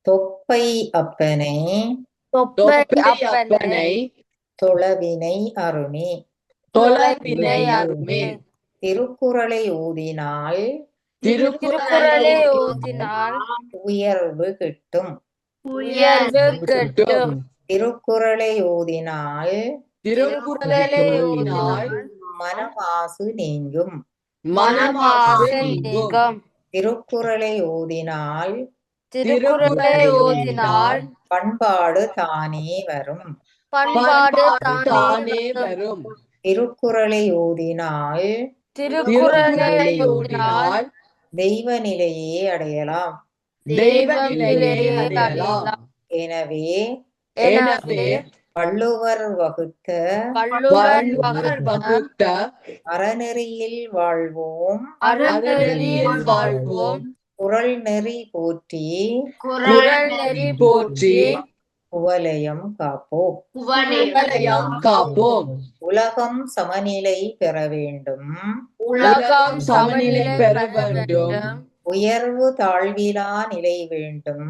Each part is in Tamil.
தொப்பை அப்பனை தொப்பை தொப்பை அப்பனை அப்பனை தொழவினை அருணி. தொலைவினை அருமே. திருக்குறளை ஓதினால் திருக்குறளை ஓதினால் உயர்வு கிட்டும். உயர்வு கிட்டும். திருக்குறளை ஓதினால் திருக்குறளை ஓதினால் மனமாசு நீங்கும். மனமாசு நீங்கும். திருக்குறளை ஓதினால் திருக்குறளை ஓதினால் பண்பாடு தானே வரும். பண்பாடு தானே வரும். திருக்குறளை ஓதினால் திருக்குறளை ஓதினால் தெய்வ நிலையே அடையலாம். தெய்வ நிலையை அடையலாம். எனவே எனவே வள்ளுவர் வகுத்த வள்ளுவர் வகுத்த அறநெறியில் வாழ்வோம். அறநெறியில் வாழ்வோம். குறள் நெறி போற்றி குறள் நெறி போற்றி குவலயம் காப்போம். குவலயம் காப்போம். உலகம் சமநிலை பெற வேண்டும். உலகம் சமநிலை பெற வேண்டும். உயர்வு தாழ்விலா நிலை வேண்டும்.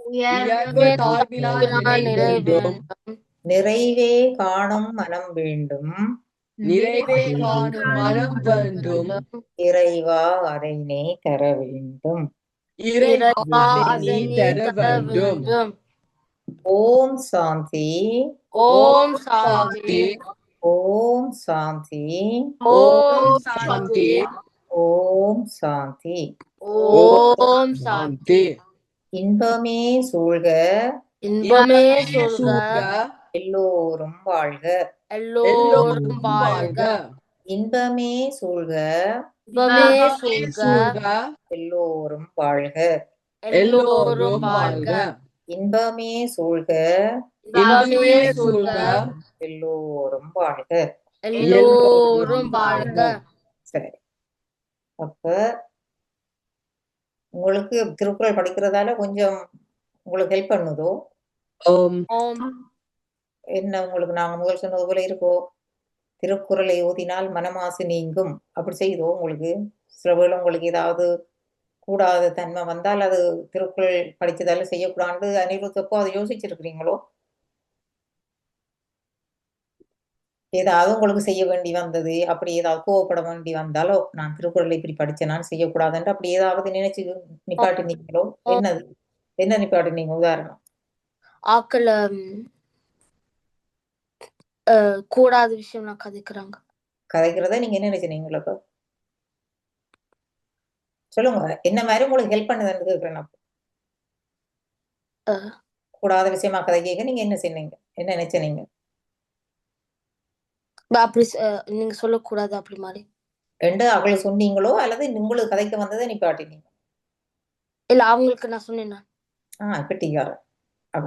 உயர்வு தாழ்விலா நிலை வேண்டும். நிறைவே காணும் மனம் வேண்டும். நிறைவே காணும் மனம் வேண்டும். இறைவா அதனை தர வேண்டும். இறைவா அதனை தர வேண்டும். ஓம் சாந்தி. ஓம் சாந்தி. ஓம் சாந்தி. ஓம் சாந்தி. ஓம் சாந்தி. ஓம் சாந்தி. இன்பமே சூழ்க. இன்பமே சூழ்க. எல்லோரும் வாழ்க. எல்லோரும் வாழ்க. இன்பமே சூழ்க. இன்பமே சூழ்க. எல்லோரும் வாழ்க. எல்லோரும் வாழ்க. இன்பமே சூழ்க. இன்பமே சூழ்க. எல்லோரும் வாழ்க. எல்லோரும் வாழ்க. சரி, அப்ப உங்களுக்கு திருக்குறள் படிக்கிறதால கொஞ்சம் உங்களுக்கு ஹெல்ப் பண்ணுதோ? ஓம். என்ன உங்களுக்கு நாங்க முதல் சொன்னது போல இருக்கோ? திருக்குறளை ஓதினால் மனமாசு நீங்கும் அப்படி செய்தோ? உங்களுக்கு சில வேளை உங்களுக்கு ஏதாவது கூடாத தன்மை வந்தால் அது திருக்குறள் படிச்சதால செய்யக்கூடாது அனிருத்தப்போ அதை யோசிச்சிருக்கிறீங்களோ? ஏதாவது உங்களுக்கு செய்ய வேண்டி வந்தது, அப்படி ஏதாவது கோவப்பட வேண்டி வந்தாலோ, நான் திருக்குறளை இப்படி படிச்சேனான்னு செய்யக்கூடாதுன்ட்டு அப்படி ஏதாவது நினைச்சு நிப்பாட்டினீங்களோ? என்னது என்ன நிப்பாட்டினீங்க? உதாரணம். ஆக்கள கூடாத விஷயம் நான் கதைக்கிறத நீங்க என்ன நினைச்சீங்களோ? இப்ப சொல்லுங்க, என்ன மாதிரி உங்களுக்கு ஹெல்ப் பண்ணுதுன்னு கேட்கிறேன். கூடாத விஷயமா கதை கேட்க நீங்க என்ன சொன்னீங்க? என்ன நினைச்சீங்க? அப்படி நீங்க சொல்லக்கூடாது அப்படி மாதிரி ரெண்டு அவளை சொன்னீங்களோ அல்லது உங்களுக்கு கதைக்க வந்ததை நிப்பாட்டினீங்க? இல்ல, அவங்களுக்கு நான் சொன்னேன். கட்டிக்கார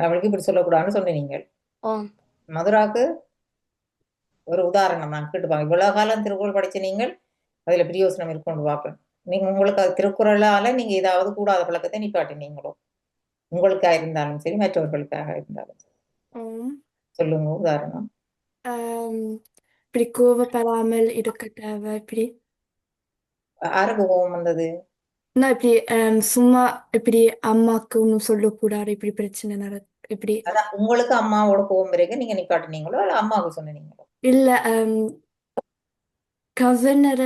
அவளுக்கு இப்படி சொல்லக்கூடாதுன்னு சொன்னீங்க. மதுராக்கு ஒரு உதாரணம் நான் கேட்டுப்பாங்க. இவ்வளவு காலம் திருக்குறள் படிச்ச நீங்கள் அதுல பிரயோசனம் இருக்கும்னு பார்ப்பேன். நீங்க உங்களுக்கு அது திருக்குறளால நீங்க ஏதாவது கூடாத பழக்கத்தை நிப்பாட்டினீங்களோ? உங்களுக்காக இருந்தாலும் சரி, மற்றவர்களுக்காக இருந்தாலும் சரி. சொல்லுங்க உதாரணம். இப்படி கோவப்படாமல் இருக்க தேவை. இப்படி யாருக்கு கோபம் வந்தது? நான் இப்படி சும்மா இப்படி அம்மாக்கு ஒன்னும் சொல்லக்கூடாது, இப்படி பிரச்சனை இப்படி. அதான் உங்களுக்கு அம்மாவோட கோபம் இருக்கு, நீங்க நிப்பாட்டினீங்களோ இல்ல அம்மாவுக்கு சொன்னீங்களோ? இல்ல, கசனர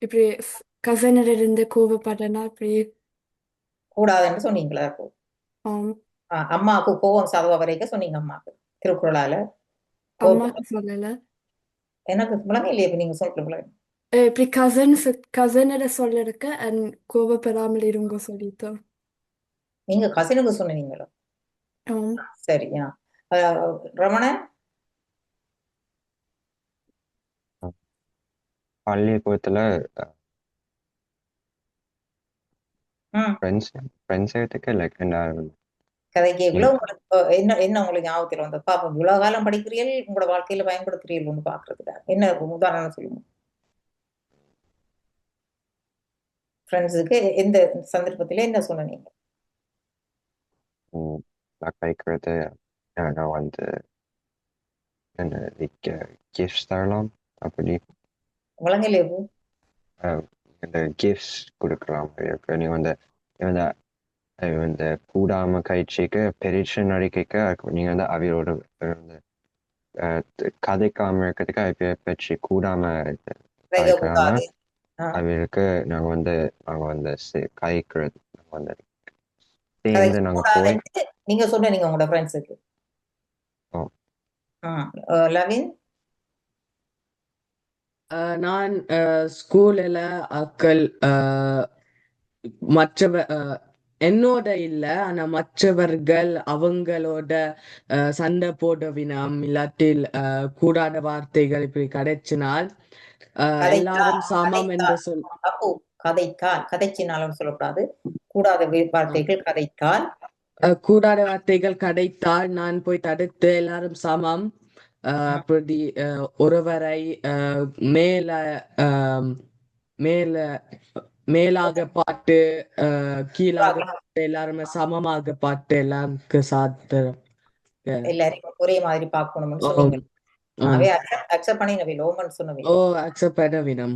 இப்படி கசனர இருந்து கோவப்படனா இப்படி கூடாதுன்னு சொன்னீங்களா? அம்மாவுக்கு கோபம் சாதுவா வரைக்கும் சொன்னீங்க அம்மாவுக்கு திருக்குறளால? அம்மாக்கு சொல்லல. எனக்கு முழங்க இல்லையா? இப்ப நீங்க சொல்ற இப்படி கசனர சொல்ல இருக்க கோவப்படாமல் இருங்க சொல்லிட்டோம். நீங்க கசினுக்கு சொன்னீங்களோ? சரியா. ரமண பள்ளிக்கூடத்துல கதைக்குள்ள உங்களுக்கு என்ன என்ன உங்களுக்கு ஞாபகத்தில் வந்து பாப்போம். இவ்வளவு காலம் படிக்கிறீர்கள், உங்களோட வாழ்க்கையில பயன்படுத்துறீர்கள் பாக்குறதுக்காக என்ன உதாரணம் சொல்லுங்க. ஃப்ரெண்ட்ஸுக்கு எந்த சந்தர்ப்பத்தில என்ன சொன்னீங்க? படிக்கிறது வந்து கிஃப்ட்ஸ் தரலாம். அப்படி வழங்கலே கிஃப்ட்ஸ் கொடுக்கலாம். நீ வந்து இந்த கூடாம கழிச்சிக்கு பெரிச்சு நடிக்கைக்கு நீங்க வந்து அவையோட வந்து கதைக்காம இருக்கிறதுக்கு அவை பற்றி கூடாம கதைக்காம கூடாது அவைகளுக்கு நாங்க வந்து கதைக்கிறது வந்து கதை சேர்ந்து நாங்க போய் கூடாதுன்னு நீங்க சொன்னீங்க உங்களோட ஃப்ரெண்ட்ஸுக்கு. லவின் நான் ஸ்கூல்ல அக்கள் என்னோட இல்ல ஆனா மற்றவர்கள் அவங்களோட சண்டை போடவினம் இல்லாட்டில் கூடாத வார்த்தைகள் இப்படி கிடைச்சினால் எல்லாரும் சமம் என்று சொல் அப்போ கதைக்கால் கதைச்சினாலும் சொல்லக்கூடாது. கூடாத வார்த்தைகள் கதைக்கால் கூடாத வார்த்தைகள் கிடைத்தால் நான் போய் தடுத்து எல்லாரும் சமம் அப்படி ஒருவரை மேல மேல மேலாக பாட்டு கீழாக பாட்டு எல்லாருமே சமமாக பாட்டு எல்லாருக்கும் சாத்திரம் எல்லாரையும் ஒரே மாதிரி பார்க்கணும்னு சொன்னீங்க. அக்செப்ட் பண்ணினவே லோமன் சொன்னவே. அக்செப்ட் பண்ணவினம்.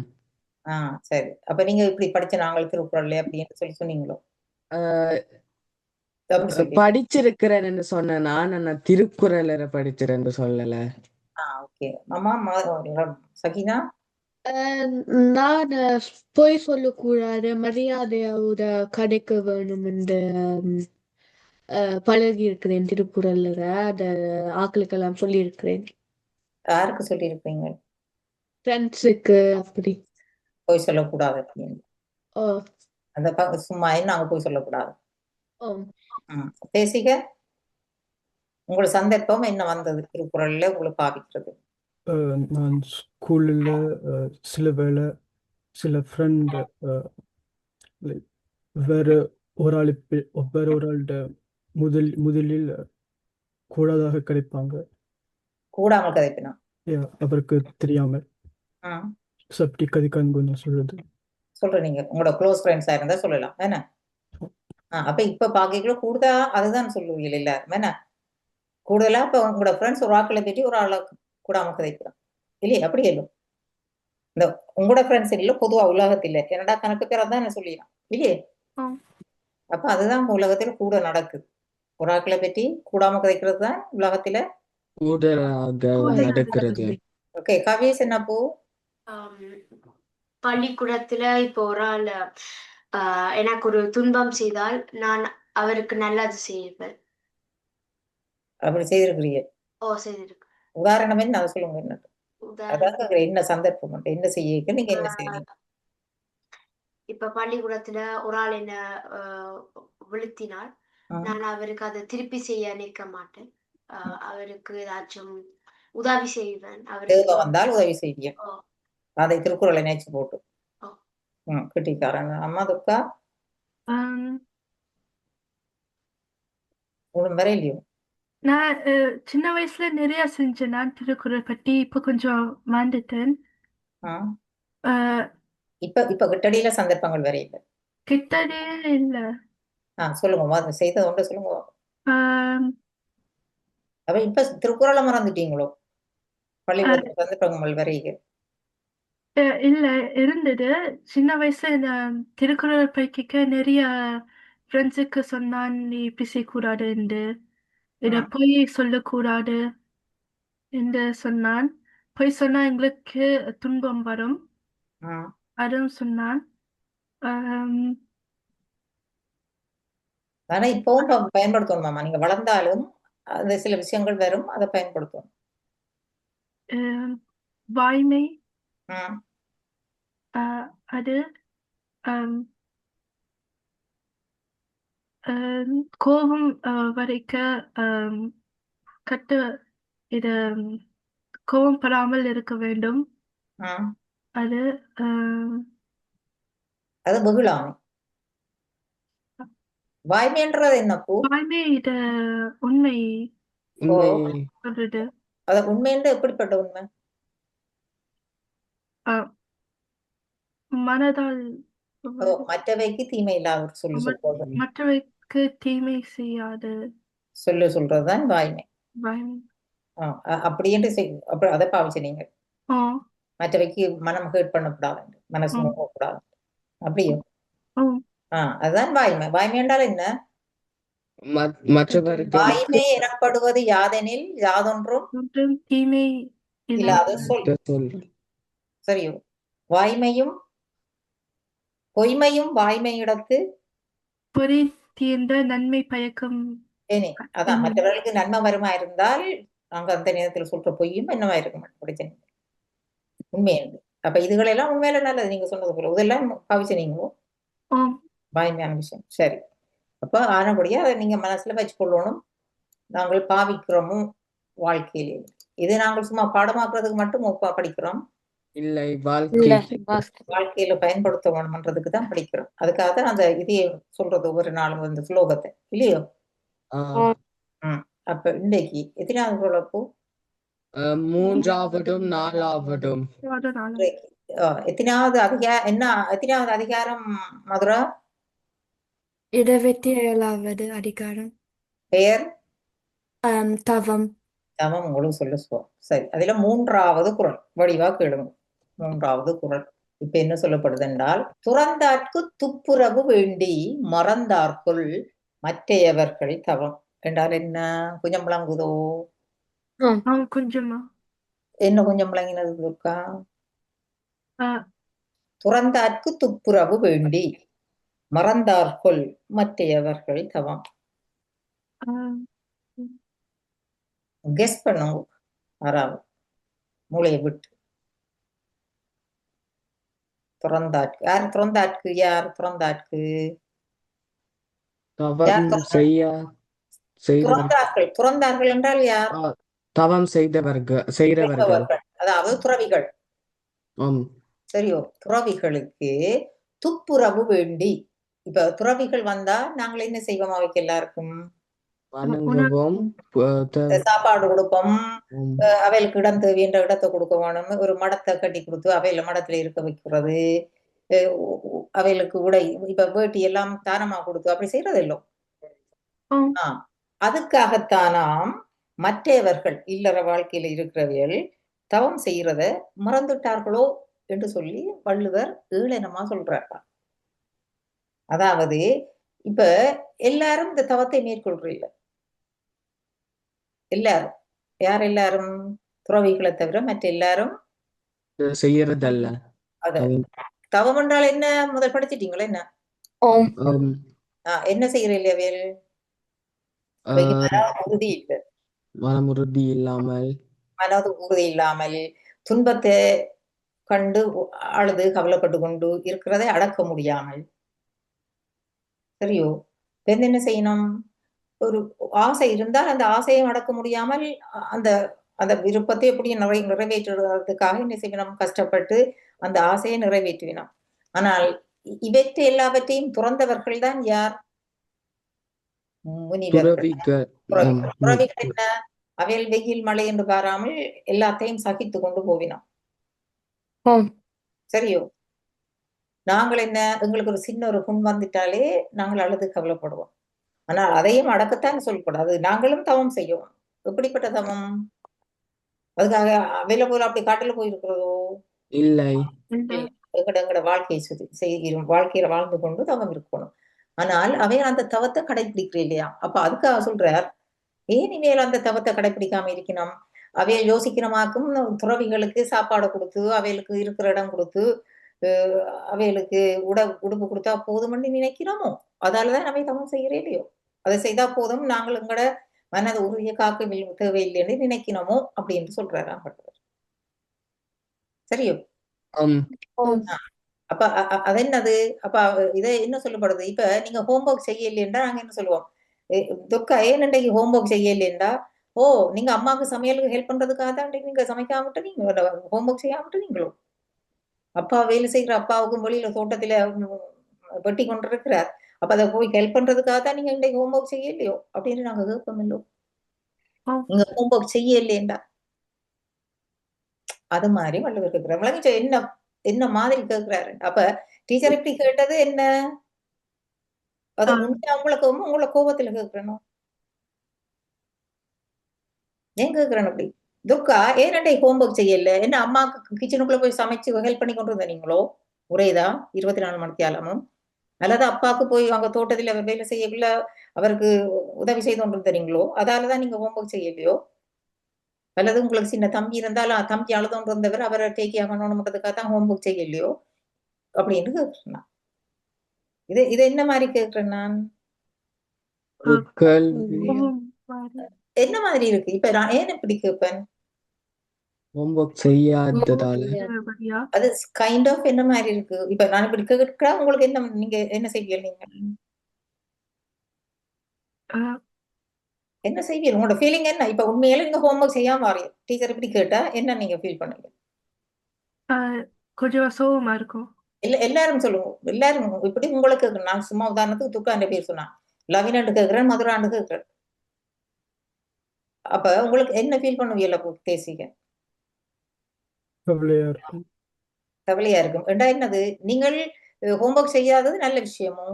சரி. அப்ப நீங்க இப்படி படிச்ச நாங்கள் திருக்குறள் அப்படின்னு சொல்லி சொன்னீங்களோ? படிச்சிருக்கிறேன் என்று சொன்ன நான் திருக்குறள் படிச்சிருன்னு சொல்லல. ஓகே. அம்மா சகினா நான் பொய் சொல்லக்கூடாது, மரியாதையோட கதைக்க வேணும் என்று பழகி இருக்கிறேன் திருக்குறள்ல. அத ஆக்களுக்கெல்லாம் சொல்லி இருக்கிறேன். யாருக்கு சொல்லி இருப்பீங்க? ஃப்ரெண்ட்ஸுக்கு. அப்படி போய் சொல்லக்கூடாது அப்படின்னு. அந்த சும்மா நாங்க போய் சொல்லக்கூடாது. பேசிக்க உங்களுக்கு சந்தர்ப்பம் என்ன வந்தது திருக்குறள்ல உங்களுக்கு பாவிக்கிறது? நான் ஸ்கூலில் சில வேளை சில ஃப்ரெண்ட் வேறு ஒரு ஆள்கிட்ட முதலில் கூடாதாக கிடைப்பாங்க. கூடாமல் கதைப்பினா அவருக்கு தெரியாமல் சப்டி கதைக்கான்னு சொல்ற நீங்க உங்களோட க்ளோஸ் ஃப்ரெண்ட்ஸா இருந்தா சொல்லலாம் என்ன? அப்ப இப்ப பாக்கிக்குள்ள கூடுதா அதுதான் சொல்லுவீங்க எல்லாரும் என்ன? கூடுதலா இப்ப உங்களோட ஃப்ரெண்ட்ஸ் ஒரு ஆக்களை பற்றி ஒரு ஆளை கூடாம கதைக்கலாம் இல்லையே? அப்படி இல்லை. இந்த உங்களோட ஃப்ரெண்ட்ஸ் இல்ல பொதுவா உலகத்தில் என்னடா கணக்கு பேர் தான் என்ன சொல்லிடலாம் இல்லையே? அப்ப அதுதான் உலகத்துல கூட நடக்குது. ஒரு ஆக்களை பற்றி கூடாம கதைக்கிறது தான் உலகத்துல நடக்கிறது. ஓகே, கவிஸ் என்ன பூ? பள்ளிக்கூடத்துல இப்போ ஒரு ஆள் எனக்கு ஒரு துன்பம் செய்தால் நான் அவருக்கு நல்லது செய்வேன். அப்படி செய்திருக்கிறீங்க? செய்திருக்கு. உதாரணமே நான் சொல்லுங்க. என்ன அதாவது என்ன சந்தர்ப்பம் என்ன செய்ய நீங்க என்ன செய்வீங்க? இப்ப பள்ளிக்கூடத்துல ஒரு ஆள் என்ன விழுத்தினால் நான் அவருக்கு அதை திருப்பி செய்ய நினைக்க மாட்டேன். அவருக்கு ஏதாச்சும் உதவி செய்வேன். அவருக்கு வந்தால் உதவி செய்வீங்க. அதை திருக்குறளை நினைச்சு போட்டு கிட்டிக்காரங்க. அம்மா துக்கா ஒன்றும் வர இல்லையோ? நான் சின்ன வயசுல நிறைய செஞ்சேன் நான் திருக்குறள் பற்றி. இப்ப கொஞ்சம் மறந்துட்டேன். இப்ப கிட்டடியில சந்தர்ப்பங்கள் வர இல்லை. கிட்டடியில இல்ல. சொல்லுங்க செய்தது ஒன்று சொல்லுங்க. அப்ப இப்ப திருக்குறளை மறந்துட்டீங்களோ? பள்ளிக்கூடத்துல சந்தர்ப்பங்கள் வரைய இல்ல இருந்தது. சின்ன வயசுல திருக்குறள் படிக்க நிறைய ஃப்ரெண்ட்ஸுக்கு சொன்னான் நீ இப்படி செய்யக்கூடாது என்று, இத பொய் சொல்லக்கூடாது என்று சொன்னான். பொய் சொன்னா எங்களுக்கு துன்பம் வரும் அதுவும் சொன்னான். ஆனா இப்பவும் பயன்படுத்தணுமாமா? நீங்க வளர்ந்தாலும் அந்த சில விஷயங்கள் வரும், அதை பயன்படுத்தணும். வாய்மை அது கோபம் வரைக்க இது கோபம் படாமல் இருக்க வேண்டும். அது அது பகுளாமை. வாய்மைன்றது என்ன பூ? வாய்மை இது உண்மை சொல்றது. அது உண்மை என்று எப்படிப்பட்ட உண்மை? மனதால் மற்றவைக்கு தீமை இல்லாத சொல்றது. மற்றவைக்கு தீமை செய்யாது சொல்றதுதான் வாய்மை. அப்படி என்று அதை பாவிச்சு நீங்க மற்றவைக்கு மனம் ஹேர்ட் பண்ணக்கூடாது, மனசு நோக்கக்கூடாது அப்படியோ? அதுதான் வாய்மை. வாய்மை என்றால் என்ன? மற்றவர்களுக்கு வாய்மை எனப்படுவது யாதெனில் யாதொன்றும் ஒன்றும் தீமை இல்லாத சொல். சொல். சரியோ? வாய்மையும் பொய்மையும் வாய்மையிடத்து பொறி தீர்ந்த நன்மை பயக்கும். ஏனே அதான் மற்றவர்களுக்கு நன்மை வருமா இருந்தால் நாங்க அந்த நேரத்தில் சொல்ற பொய்யும் என்னவா இருக்க மாட்டோம். பிரச்சனை உண்மையுண்டு. அப்ப இதுகளெல்லாம் உண்மையில நல்லது. நீங்க சொன்னது போல இதெல்லாம் பாவிச்சு நீங்களும் வாய்மையான விஷயம். சரி, அப்ப ஆனபடியா அதை நீங்க மனசுல வச்சுக்கொள்ளணும். நாங்கள் பாவிக்கிறோமும் வாழ்க்கையிலே. இது நாங்கள் சும்மா பாடமாக்குறதுக்கு மட்டும் படிக்கிறோம் இல்லை, வாழ்க்கையில பயன்படுத்த வேணும்ன்றதுக்கு தான் படிக்கிறோம். அதுக்காக தான் அந்த இதையே சொல்றது ஒவ்வொரு நாளும் அந்த ஸ்லோகத்தை இல்லையோ? அப்ப இன்னைக்கு எத்தனாவது குரலப்போ? 3ஆவதும் 4ஆவதும். எத்தனாவது எத்தனாவது அதிகாரம் மதுரா? 27வது அதிகாரம். பெயர் தவம். தவம் உங்களுக்கு சொல்ல. சரி, அதுல 3ஆவது குறள் வடிவா கேளுங்க. 3ஆவது குறள் இப்ப என்ன சொல்லப்படுது என்றால், துறந்தார்க்கு துப்புரவு வேண்டி மறந்தார்க்குள் மற்றையவர்கள் தவம் என்றால் என்ன? கொஞ்சம் விளங்குதோ? கொஞ்சமா என்ன கொஞ்சம் விளங்கினது இருக்கா? துறந்தார்க்கு துப்புரவு வேண்டி மறந்தார்க்குள் மற்றையவர்கள் தவம். கெஸ் பண்ணுங்க. ஆறாவது மூளையை விட்டு. துறந்தாட்கு யார்? துறந்தாட்கு யார்? துறந்தாட்கு துறந்தார்கள் என்றால் யார்? தவம் செய்தவர்கள், அதாவது துறவிகள். சரியோ? துறவிகளுக்கு துப்புரவு வேண்டி. இப்ப துறவிகள் வந்தா நாங்கள் என்ன செய்வோம்? அவைக்கு எல்லாருக்கும் சாப்பாடு கொடுப்போம். அவைகளுக்கு இடம் தேவைன்ற இடத்தை கொடுக்க வேணும். ஒரு மடத்தை கட்டி கொடுத்து அவையில மடத்துல இருக்க வைக்கிறது. அவைகளுக்கு உடை இப்ப வேட்டி எல்லாம் தானமா கொடுத்து அப்படி செய்யறது இல்லை. அதுக்காகத்தானாம் மற்றவர்கள் இல்லற வாழ்க்கையில இருக்கிறவர்கள் தவம் செய்யறத மறந்துட்டார்களோ என்று சொல்லி வள்ளுவர் ஏளனமா சொல்றார். அதாவது இப்ப எல்லாரும் இந்த தவத்தை மேற்கொள்றீங்க. எல்லாரும் யார்? எல்லாரும் துறவிகளை தவிர மற்ற எல்லாரும் செய்யறதல்ல. தவம் என்றால் என்ன? முதல் படிச்சிட்டீங்களா என்ன? என்ன செய்யறீங்க? வேறு உறுதி இல்லை. மனமுறுதி இல்லாமல், மனது உறுதி இல்லாமல் துன்பத்தை கண்டு அழுது கவலைப்பட்டு கொண்டு இருக்கிறதை அடக்க முடியாமல். சரியோ? என்ன செய்யணும்? ஒரு ஆசை இருந்தால் அந்த ஆசையை அடக்க முடியாமல் அந்த அந்த விருப்பத்தை எப்படி நிறைவேற்றுவதற்காக என்ன செய்யணும்? கஷ்டப்பட்டு அந்த ஆசையை நிறைவேற்றுவினோம். ஆனால் இவற்றை எல்லாவற்றையும் துறந்தவர்கள் தான் யார்? முனிவர்கள். துறவிகள் என்ன? அவையில் வெயில் மழை என்று பாராமல் எல்லாத்தையும் சகித்து கொண்டு போவினோம். சரியோ? நாங்கள் என்ன? எங்களுக்கு ஒரு சின்ன ஒரு புண் வந்துட்டாலே நாங்கள் அழுது கவலைப்படுவோம். ஆனால் அதையும் அடக்கத்தான் சொல்லக்கூடாது. நாங்களும் தவம் செய்வோம். எப்படிப்பட்ட தவம்? அதுக்காக அவையில போல அப்படி காட்டுல போயிருக்கிறதோ? இல்லை. எங்கட வாழ்க்கையை செய்கிறோம். வாழ்க்கையில வாழ்ந்து கொண்டு தவம் இருக்கணும். ஆனால் அவை அந்த தவத்தை கடைபிடிக்கிறேன் இல்லையா? அப்ப அதுக்காக சொல்றார், ஏன் இனிமேல் அந்த தவத்தை கடைபிடிக்காம இருக்கணும்? அவைய யோசிக்கிறமாக்கும் துறவிகளுக்கு சாப்பாடு கொடுத்து அவைகளுக்கு இருக்கிற இடம் கொடுத்து அவைகளுக்கு உடுப்பு கொடுத்தா போதும்னு நினைக்கிறோமோ? அதாலதான் அவை தவம் செய்கிறே இல்லையோ? அதை செய்தா போதும், நாங்கள் எங்கட மனதை உறுதியை காக்க தேவையில்லைன்னு நினைக்கணுமோ அப்படின்னு சொல்றாரு ஆம்பட்டவர். சரியோ? அப்ப அது என்னது? அப்ப இதை என்ன சொல்லப்படுது? இப்ப நீங்க ஹோம்ஒர்க் செய்யலைன்றா நாங்க என்ன சொல்லுவோம்? துக்கா ஏன் இன்றைக்கு ஹோம்ஒர்க் செய்யலைன்றா, ஓ நீங்க அம்மாவுக்கு சமையலுக்கு ஹெல்ப் பண்றதுக்காக தான் நீங்க சமைக்காமட்டு நீங்க ஹோம்ஒர்க் செய்யாமட்டு நீங்களும். அப்பா வேலை செய்யற அப்பாவுக்கும் வெளியில தோட்டத்துல வெட்டி கொண்டு இருக்கிறார். அப்ப அதை போய் ஹெல்ப் பண்றதுக்காக தான் நீங்க இன்றைக்கு ஹோம்ஒர்க் செய்யலையோ அப்படின்னு நாங்க கேட்போம் இல்லோ? நீங்க ஹோம்ஒர்க் செய்யலைன்றா அது மாதிரி வள்ளுவர் கேட்கிறார். விளங்கிச்சோ என்ன என்ன மாதிரி கேட்கிறாரு? அப்ப டீச்சர் இப்படி கேட்டது என்ன? அது உங்களுக்கு உங்களை கோபத்துல கேட்கணும். ஏன் கேட்கறேன் அப்படி? துக்கா ஏன் ஹோம்ஒர்க் செய்யல? என்ன அம்மாவுக்கு கிச்சனுக்குள்ள போய் சமைச்சு ஹெல்ப் பண்ணி கொண்டு இருந்த நீங்களோ? ஒரேதான் 24 மணித்தியாலமும் அல்லது அப்பாவுக்கு போய் அங்க தோட்டத்தில் அவர் வேலை செய்யக்குள்ள அவருக்கு உதவி செய்து கொண்டு தரீங்களோ, அதாலதான் நீங்க ஹோம்ஒர்க் செய்யலையோ? அல்லது உங்களுக்கு சின்ன தம்பி இருந்தாலும் தம்பி அழுதோண்டு இருந்தவர் அவரை டேக்கி ஆகணும்ன்றதுக்காக தான் ஹோம்ஒர்க் செய்யலையோ அப்படின்னு கேட்கிறேன் நான். இது என்ன மாதிரி கேட்கிறேன் நான்? ஒரு கேள்வி என்ன மாதிரி இருக்கு? இப்ப நான் ஏன் இப்படி கேட்பேன்? ஹோம்ஒர்க் செய்யாததால அது கைண்ட் ஆஃப் என்ன மாதிரி இருக்கு? இப்ப நான் இப்படி கேட்கிறா உங்களுக்கு என்ன, நீங்க என்ன செய்வீங்க? நீங்க என்ன செய்வீங்க? உங்களோட ஃபீலிங் என்ன? இப்ப உண்மையில நீங்க ஹோம்ஒர்க் செய்யாம வாரீங்க, டீச்சர் இப்படி கேட்டா என்ன நீங்க ஃபீல் பண்ணுவீங்க? கொஞ்சம் சோகமா இருக்கும். எல்லாரும் சொல்லுங்க, எல்லாரும் இப்படி உங்களுக்கு. நான் சும்மா உதாரணத்துக்கு துக்காண்ட பேர் சொன்னா லவினாண்டு கேட்கிறேன், மதுராண்டு கேட்கிறேன். அப்ப உங்களுக்கு என்ன ஃபீல் பண்ணுவீங்களா? பேசிக்க கவலையா இருக்கும். கவலையா இருக்கும். ரெண்டா என்னது, நீங்கள் ஹோம்ஒர்க் செய்யாதது நல்ல விஷயமோ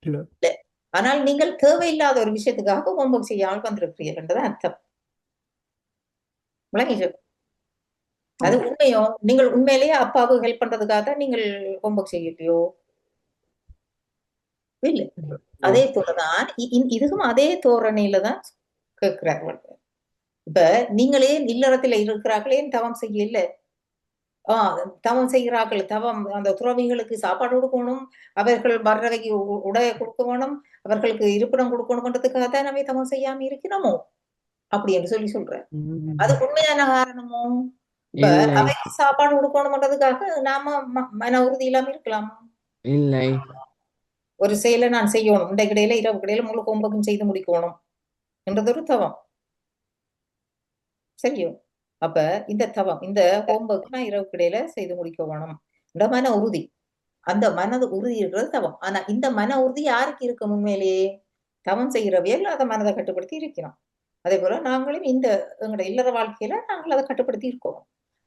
இல்ல. இல்ல, ஆனால் நீங்கள் தேவையில்லாத ஒரு விஷயத்துக்காக ஹோம்ஒர்க் செய்யாமல் வந்திருக்கிறீர்கள் அர்த்தம். விளங்கிச்சு? அது உண்மையோ? நீங்கள் உண்மையிலேயே அப்பாவுக்கு ஹெல்ப் பண்றதுக்காக தான் நீங்கள் ஹோம்ஒர்க் செய்யலையோ? இல்ல. அதே போலதான் இதுக்கும் அதே தோரணையில தான் கேட்கிறார்கள். இப்ப நீங்களே இல்லறத்துல இருக்கிறார்களே தவம் செய்யல, தவம் செய்கிறார்கள். தவம் அந்த துறவிகளுக்கு சாப்பாடு கொடுக்கணும், அவர்கள் வர்றவைக்கு உடைய கொடுக்க வேணும், அவர்களுக்கு இருப்பிடம் கொடுக்கணும்ன்றதுக்காக தான் நம்ம தவம் செய்யாம இருக்கணுமோ அப்படி என்று சொல்றேன். அது உண்மையான காரணமோ? இப்ப அவைக்கு சாப்பாடு கொடுக்கணும்ன்றதுக்காக நாம மன உறுதி இல்லாம இருக்கலாமா? இல்லை. ஒரு செயலை நான் செய்யணும், இந்த கிடையில இரவு கிடையில முழு ஹோம்ஒர்க்கும் செய்து முடிக்கணும் என்றது ஒரு தவம். சரியோ? அப்ப இந்த தவம், இந்த ஹோம்ஒர்க் நான் இரவு கிடையில செய்து முடிக்க வேணும் இந்த மன உறுதி, அந்த மனது உறுதி இருக்கிறது தவம். ஆனா இந்த மன உறுதி யாருக்கு இருக்கும்? உண்மையிலேயே தவம் செய்கிறவையில் அதை மனதை கட்டுப்படுத்தி இருக்கிறோம். அதே போல நாங்களும் இந்த எங்களோட இல்லற வாழ்க்கையில நாங்கள் அதை கட்டுப்படுத்தி இருக்கோம்.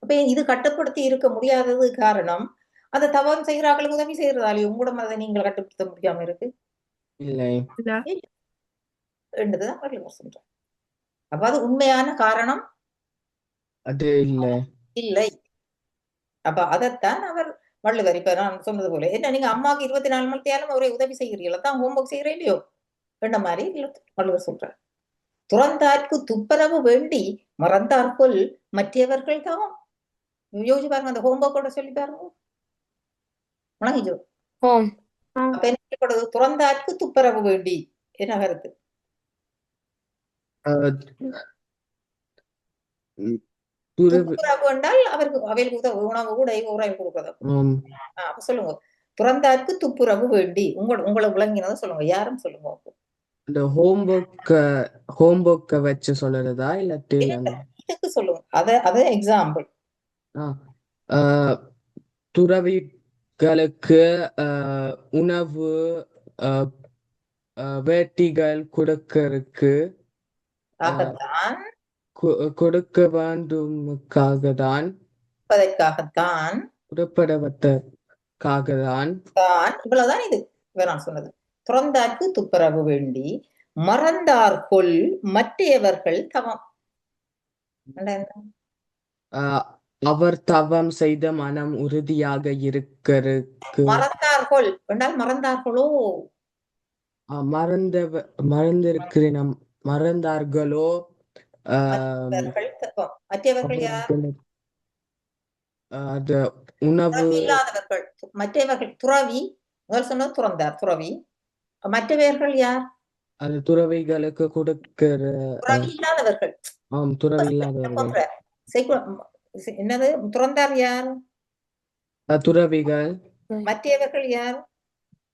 அப்ப இது கட்டுப்படுத்தி இருக்க முடியாதது காரணம் அந்த தவம் செய்கிறார்களுக்கு உதவி செய்யறதாலே உங்களோட மனதை நீங்கள் கட்டுப்படுத்த முடியாம இருக்கு. இல்லை. என்றதுதான் வள்ளுவர் சொல்றார். அப்ப அது உண்மையான காரணம் அது இல்லை. இல்லை. அப்ப அதைத்தான் அவர் வள்ளுவர் இப்ப நான் சொன்னது போல, என்ன நீங்க அம்மாவுக்கு 24 மணி நேரம் அவரை உதவி செய்கிறீங்களா? தான் ஹோம்ஒர்க் செய்யறேன் இல்லையோ என்ன மாதிரி வள்ளுவர் சொல்றார். துறந்தார்க்கு துப்பரவு வேண்டி மறந்தார்கொல் மற்றவர்கள் தவம். யோசிச்சு பாருங்க, அந்த ஹோம்ஒர்க்கோட சொல்லி பாருங்க. வணங்கிஜோ. அப்ப என்ன துறந்தார்க்கு துப்பரவு வேண்டி என்ன கருத்து? துப்புரவு என்றால் அவருக்கு அவைகளுக்கு உணவு உடை உறவு கொடுக்கறது. அப்ப சொல்லுங்க, துறந்தார்க்கு துப்புரவு வேண்டி. உங்களை விளங்கினதை சொல்லுங்க, யாரும் சொல்லுங்க. இந்த ஹோம்ஒர்க்க வச்சு சொல்றதா இல்லாட்டி இதுக்கு சொல்லுங்க, அத எக்ஸாம்பிள். துறவிகளுக்கு உணவு வேட்டிகள் கொடுக்கறதுக்கு கொடுக்க வேண்டும்காகத்தான், உடற்படவதற்காகத்தான். இவ்வளவுதான் இது நான் சொன்னது. துறந்தார்க்கு துப்புரவு வேண்டி மறந்தார்கொல் மற்றவர்கள் தவம். அவர் தவம் செய்த மனம் உறுதியாக இருக்கிறதுக்கு. மறந்தார்கள் என்றால் மறந்தார்களோ? மறந்திருக்கிறேன், மறந்தார்களோ? மற்றவர்கள் யார்? அது உணவு இல்லாதவர்கள். மற்றவர்கள் துறவி முதல் சொன்னது துறந்தார், துறவி. மற்றவர்கள் யார்? அது துறவிகளுக்கு கொடுக்கிற. துறவி இல்லாதவர்கள். துறவி இல்லாதவர்கள். என்னது துறந்தார் யார்? துறவிகள். மற்றவர்கள் யார்?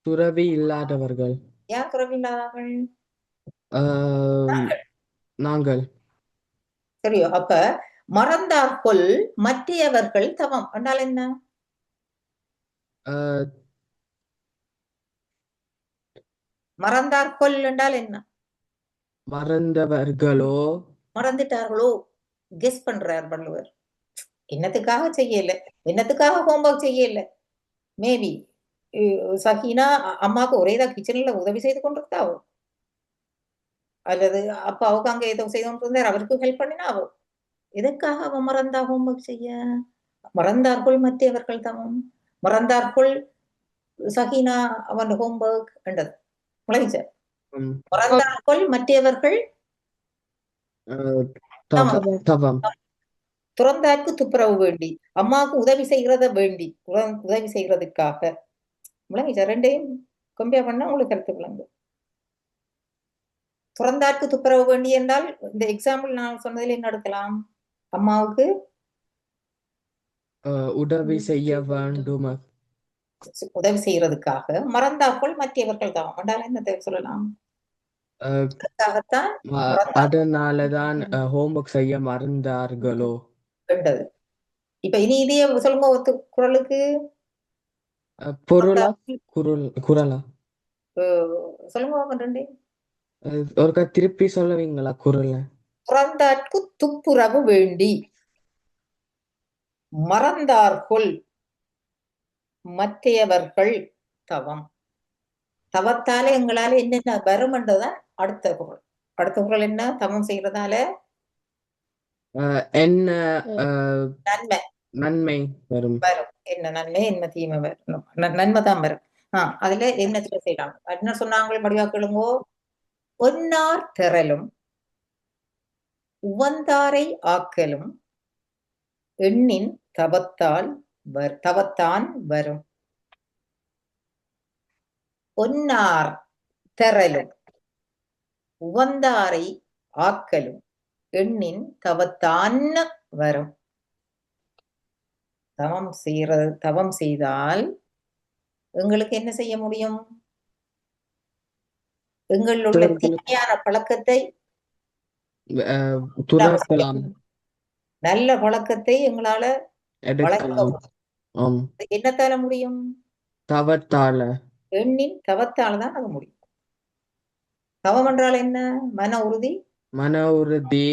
துறவி இல்லாதவர்கள். யார் துறவி இல்லாதவர்கள்? நாங்கள். சரியோ? அப்ப மறந்தார்கொல் மற்றவர்கள் தவம் என்றால் என்ன? மறந்தார்கொல் என்றால் என்ன? மறந்தவர்களோ? மறந்துட்டார்களோ? கெஸ் பண்றார் வள்ளுவர். என்னத்துக்காக செய்யல, என்னத்துக்காக ஹோம்ஒர்க் செய்யல? மேபி சஹீனா அம்மாவுக்கு ஒரேதான் கிச்சன்ல உதவி செய்து கொண்டிருந்தாவோ, அல்லது அப்பாவுக்கு அங்க ஏதோ செய்து கொண்டிருந்தார், அவருக்கு ஹெல்ப் பண்ணினாவோ. எதற்காக அவன் மறந்தா ஹோம்ஒர்க் செய்ய? மறந்தார்கள் மற்றவர்கள் தவம். மறந்தார்கள் சஹீனா அவன் ஹோம்ஒர்க் என்றது முளைச்ச ம். மறந்தார்கள் மற்றவர்கள் தவம் தவம் துறந்தார்க்கு துப்புரவு வேண்டி அம்மாவுக்கு உதவி செய்கிறத வேண்டி உதவி செய்கிறதுக்காக முளைச்ச ரெண்டையும் கம்பேர் பண்ணா உங்களுக்கு கருத்து விளங்கும். துறந்தார்க்கு துப்புரவு வேண்டி என்றால் இந்த எக்ஸாம்பிள் நான் சொன்னதில் என்ன எடுக்கலாம்? அம்மாவுக்கு உதவி செய்ய வேண்டும். உதவி செய்யறதுக்காக மறந்தார்கள் மற்றவர்கள் தான் என்றால் என்ன சொல்லலாம்? அதுக்காகத்தான் அதனாலதான் ஹோம்ஒர்க் செய்ய மறந்தார்களோ வேண்டது. இப்ப இனி இதையே சொல்லுங்க குரலுக்கு பொருளா குரலா சொல்லுங்க ரெண்டே ஒருக்கா திருப்பி சொல்லுவீங்களா குரல? துறந்தார்க்கு துப்புரவு வேண்டி மறந்தார்கள் மற்றையவர்கள் தவம். தவத்தால எங்களால என்னென்ன வரும் என்றதான் அடுத்த குரல். அடுத்த குரல் என்ன? தவம் செய்யறதால என்ன நன்மை நன்மை வரும். என்ன நன்மை என்ன தீமை வரும்? நன்மை தான் வரும். அதுல என்ன செய்யலாம்? என்ன சொன்னாங்க மடிவா கேளுங்கோ. ஒன்னார் திரளும் உவந்தாரை ஆக்கலும் எண்ணின் தவத்தான் வரும். ஒன்னார் திரளும் உவந்தாரை ஆக்கலும் எண்ணின் தவத்தான் வரும். தவம் செய்தால் எங்களுக்கு என்ன செய்ய முடியும்? எங்களுடைய தீமையான பழக்கத்தை துறக்கலாம், நல்ல பழக்கத்தை எங்களால எடுக்கலாம். என்னத்தால முடியும்? தவத்தால. எண்ணின் தவத்தால தான் அது முடியும். தவம் என்றால் என்ன? மன உறுதி. மன உறுதி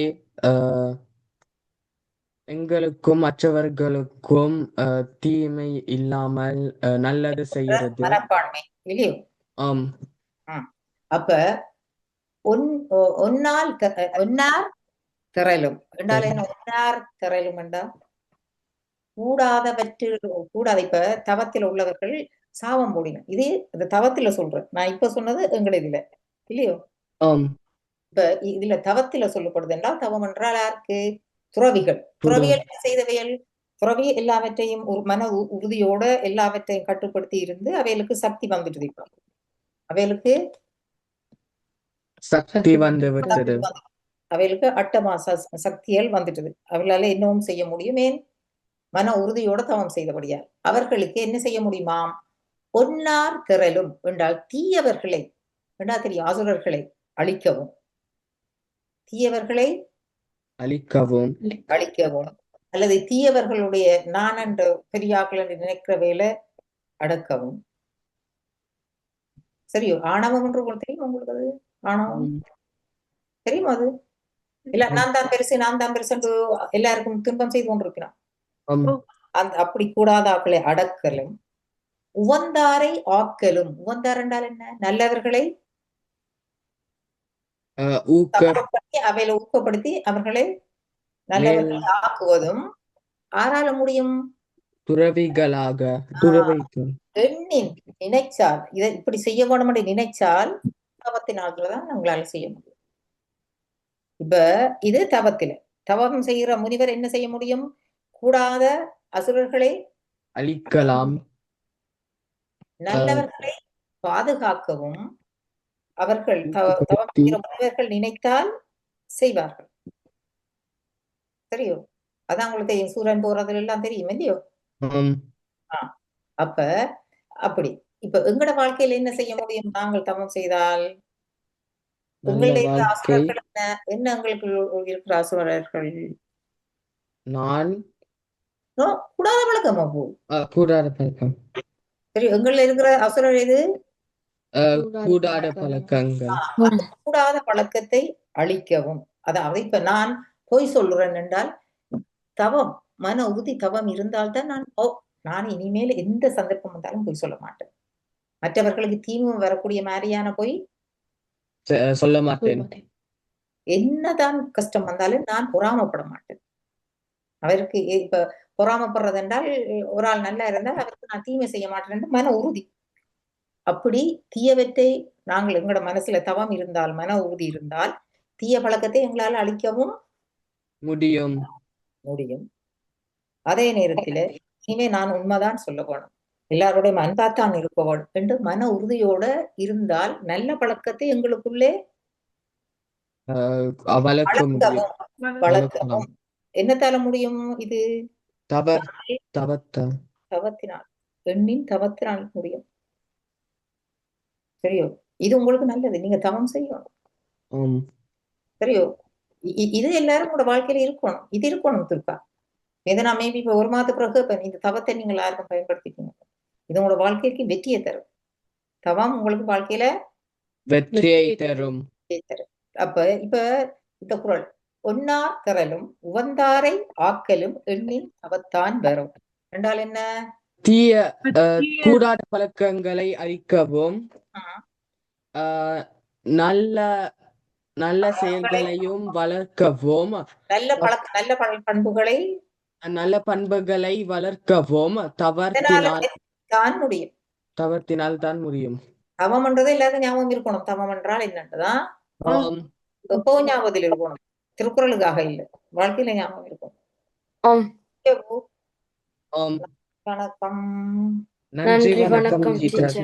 எங்களுக்கும் மற்றவர்களுக்கும் தீமை இல்லாமல் நல்லது செய்யறது மனப்பான்மை இல்லையோ? ஆம். அப்ப ஒன்னார் திரளும் என்றால் என்ன? ஒன்னார் திரளும் என்றா கூடாத. இப்ப தவத்தில் உள்ளவர்கள் சாபம் போடின. இது தவத்துல சொல்றேன் நான். இப்ப சொன்னது எங்கட இதுல இல்லையோ? இப்ப இதுல தவத்துல சொல்லப்படுது என்றால் தவம் என்றால் யாருக்கு? துறவிகள். துறவிகள் என்ன செய்தவைகள்? துறவி எல்லாவற்றையும் ஒரு மன உறுதியோட எல்லாவற்றையும் கட்டுப்படுத்தி இருந்து அவைகளுக்கு சக்தி வந்துட்டு. இப்ப அவைகளுக்கு சக்தி வந்து விட்டது. அவைகளுக்கு அட்டமாச சக்திகள் வந்துட்டது. அவர்களால என்னவும் செய்ய முடியும். ஏன்? மன உறுதியோட தவம் செய்தபடியா அவர்களுக்கு என்ன செய்ய முடியுமாம்? ஒன்னார் திரளும் என்றால் தீயவர்களை தெரியும், அசுரர்களை அழிக்கவும், தீயவர்களை அழிக்கவும் அல்லது தீயவர்களுடைய நான் என்ற பெரியாக்கள் என்று நினைக்கிற வேலை அடக்கவும். சரியோ? ஆணவம் என்று தெரியும் உங்களுக்கு? அது ஆணவம் தெரியுமா? அது இல்ல நான் தான் பெருசு என்று எல்லாருக்கும் துன்பம் செய்து கொண்டிருக்கிறான். அப்படி கூடாத ஆக்களை அடக்கலும் உவந்தாரை ஆக்கலும். உவந்தார் என்றால் என்ன? நல்லவர்களை அவையில ஊக்கப்படுத்தி அவர்களை நல்லவர்களை ஆக்குவதும் ஆரால முடியும்? துறவிகளாக. எண்ணின் நினைச்சால் இதை இப்படி செய்ய வேணும் என்று நினைச்சால் தவத்தினால்தான் நம்மளால செய்ய முடியும். இப்ப இது தவத்தில தவம் செய்கிற முனிவர் என்ன செய்ய முடியும்? கூடாத அசுரர்களை அழிக்கலாம், நல்லவர்களை பாதுகாக்கவும் அவர்கள் தவம் செய்கிற முனிவர்கள் நினைத்தால் செய்வார்கள். சரியோ? அதான் உங்களுக்கு தெரியும். சூரன் போறதுல எல்லாம் தெரியும் இல்லையோ? அப்ப அப்படி இப்ப எங்கட வாழ்க்கையில என்ன செய்ய முடியும்? நாங்கள் தவம் செய்தால் எங்களுடைய அசுரர்கள் என்ன எங்களுக்கு இருக்கிற அசுரர்கள்? நான் கூடாத பழக்கமா போ கூடாத பழக்கம். சரி, எங்கள்ல இருக்கிற அசுரர் எது? கூடாத பழக்கங்கள். கூடாத பழக்கத்தை அழிக்கவும். அதாவது இப்ப நான் பொய் சொல்றேன் என்றால் தவம், மன உறுதி தவம் இருந்தால்தான் நான் இனிமேல் எந்த சந்தர்ப்பம் வந்தாலும் பொய் சொல்ல மாட்டேன். மற்றவர்களுக்கு தீமை வரக்கூடிய மாதிரியான பொய் சொல்ல மாட்டேன். என்னதான் கஷ்டம் வந்தாலும் நான் பொறாமப்பட மாட்டேன். அவருக்கு இப்ப பொறாமப்படுறது என்றால் ஒரு ஆள் நல்லா இருந்தால் அவருக்கு நான் தீமை செய்ய மாட்டேன் மன உறுதி. அப்படி தீயவற்றை நாங்கள் எங்களோட மனசுல தவம் இருந்தால், மன உறுதி இருந்தால், தீய பழக்கத்தை எங்களால் அழிக்கவும் முடியும். முடியும். அதே நேரத்தில் இனிமே நான் உண்மைதான் சொல்ல வேணும், எல்லாரோடைய அன்பாத்தான் இருக்க வேணும் என்று மன உறுதியோட இருந்தால் நல்ல பழக்கத்தை எங்களுக்குள்ளே வளர்க்க முடியும். வளர்க்கவும் வளர்க்கவும் என்னத்தால முடியும்? இது தவத்தினால், எண்ணின் தவத்தினால் முடியும். சரியோ? இது உங்களுக்கு நல்லது, நீங்க தவம் செய்யணும். சரியோ? இது எல்லாரும் உங்களோட வாழ்க்கையில இருக்கணும். இது இருக்கணும் துர்கா. இதை நான் மேபி இப்ப 1 மாதத்துக்கு பிறகு இப்ப இந்த தவத்தை நீங்கள் யாருக்கும் பயன்படுத்திக்கீங்க, இது உங்களோட வாழ்க்கைக்கு வெற்றியை தரும். தவம் உங்களுக்கு வாழ்க்கையில வெற்றியை தரும். அப்ப இப்ப இந்த குறள், ஒன்னார் திரளும் உவந்தாரை ஆக்கலும் எண்ணின் தவத்தான் வரும் என்றால் என்ன? தீய கூடாத பழக்கங்களை அழிக்கவும் நல்ல நல்ல செயல்களையும் வளர்க்கவும், நல்ல பண்புகளை வளர்க்கவும் தவத்தினால் தான் முடியும். தவம் என்றது எல்லாரும் ஞாபகம் இருக்கணும். தவம் என்றால் என்னன்றதான் எப்பவும் ஞாபகத்தில் இருக்கணும். திருக்குறளுக்காக இல்லை, வாழ்க்கையில ஞாபகம் இருக்கணும். வணக்கம். நன்றி, வணக்கம் டீச்சர்.